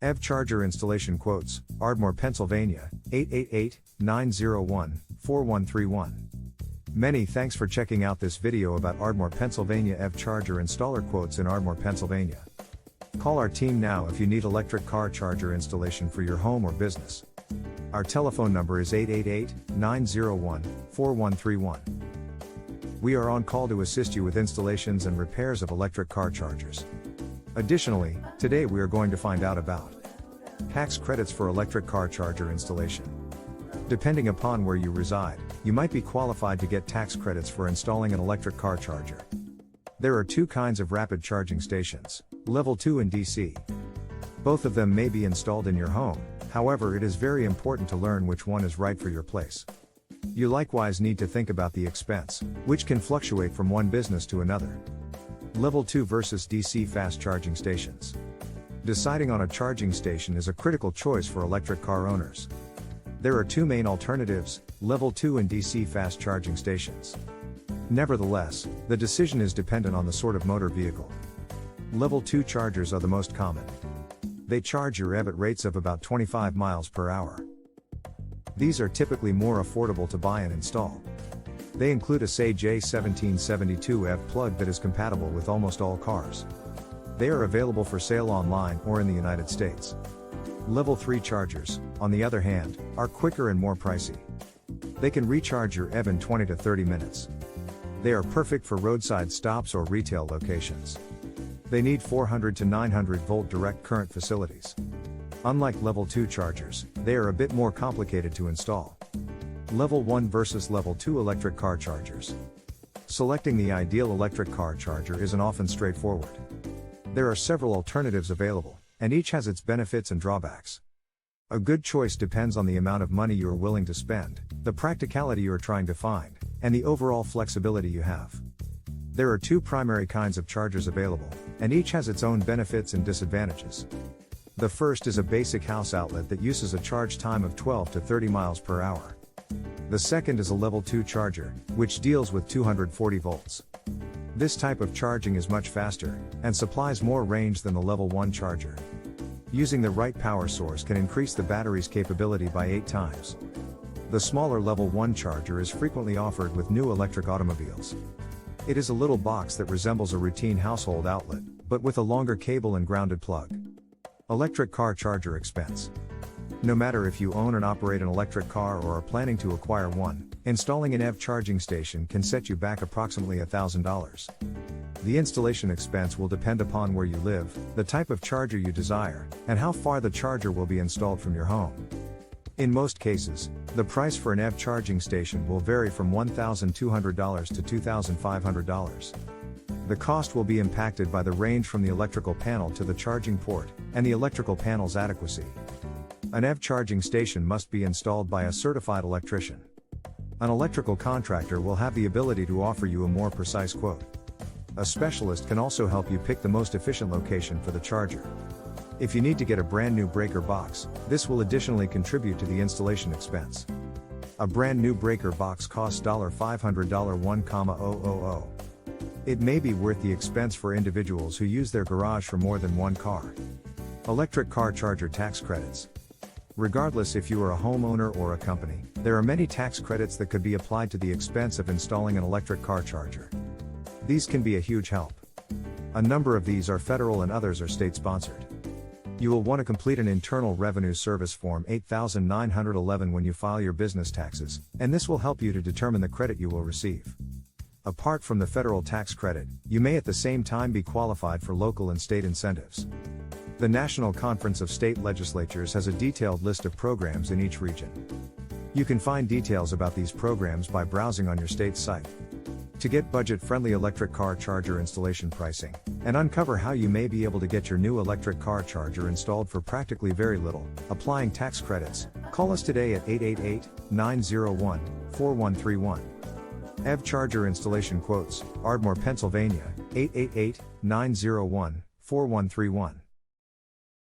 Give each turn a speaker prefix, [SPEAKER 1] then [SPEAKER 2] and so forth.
[SPEAKER 1] EV charger installation quotes, Ardmore, Pennsylvania, 888-901-4131. Many thanks for checking out this video about Ardmore, Pennsylvania EV charger installer quotes in Ardmore, Pennsylvania. Call our team now if you need electric car charger installation for your home or business. Our telephone number is 888-901-4131. We are on call to assist you with installations and repairs of electric car chargers. Additionally, today we are going to find out about tax credits for electric car charger installation. Depending upon where you reside, you might be qualified to get tax credits for installing an electric car charger. There are two kinds of rapid charging stations, Level 2 and DC. Both of them may be installed in your home, however it is very important to learn which one is right for your place. You likewise need to think about the expense, which can fluctuate from one business to another. Level 2 versus DC fast charging stations. Deciding on a charging station is a critical choice for electric car owners. There are two main alternatives, Level 2 and DC fast charging stations. Nevertheless, the decision is dependent on the sort of motor vehicle. Level 2 chargers are the most common. They charge your EV at rates of about 25 miles per hour. These are typically more affordable to buy and install. They include a Sage A1772 EV plug that is compatible with almost all cars. They are available for sale online or in the United States. Level 3 chargers, on the other hand, are quicker and more pricey. They can recharge your EV in 20 to 30 minutes. They are perfect for roadside stops or retail locations. They need 400 to 900 volt direct current facilities. Unlike Level 2 chargers, they are a bit more complicated to install. Level 1 versus Level 2 electric car chargers. Selecting the ideal electric car charger isn't often straightforward. There are several alternatives available, and each has its benefits and drawbacks. A good choice depends on the amount of money you are willing to spend, the practicality you are trying to find, and the overall flexibility you have. There are two primary kinds of chargers available, and each has its own benefits and disadvantages. The first is a basic house outlet that uses a charge time of 12 to 30 miles per hour. The second is a Level 2 charger, which deals with 240 volts. This type of charging is much faster, and supplies more range than the Level 1 charger. Using the right power source can increase the battery's capability by 8 times. The smaller Level 1 charger is frequently offered with new electric automobiles. It is a little box that resembles a routine household outlet, but with a longer cable and grounded plug. Electric car charger expense. No matter if you own and operate an electric car or are planning to acquire one, installing an EV charging station can set you back approximately $1,000. The installation expense will depend upon where you live, the type of charger you desire, and how far the charger will be installed from your home. In most cases, the price for an EV charging station will vary from $1,200 to $2,500. The cost will be impacted by the range from the electrical panel to the charging port, and the electrical panel's adequacy. An EV charging station must be installed by a certified electrician. An electrical contractor will have the ability to offer you a more precise quote. A specialist can also help you pick the most efficient location for the charger. If you need to get a brand new breaker box, this will additionally contribute to the installation expense. A brand new breaker box costs $500 $1,000. It may be worth the expense for individuals who use their garage for more than one car. Electric car charger tax credits. Regardless if you are a homeowner or a company, there are many tax credits that could be applied to the expense of installing an electric car charger. These can be a huge help. A number of these are federal and others are state-sponsored. You will want to complete an Internal Revenue Service Form 8911 when you file your business taxes, and this will help you to determine the credit you will receive. Apart from the federal tax credit, you may at the same time be qualified for local and state incentives. The National Conference of State Legislatures has a detailed list of programs in each region. You can find details about these programs by browsing on your state's site. To get budget-friendly electric car charger installation pricing, and uncover how you may be able to get your new electric car charger installed for practically very little, applying tax credits, call us today at 888-901-4131. EV charger installation quotes, Ardmore, Pennsylvania, 888-901-4131.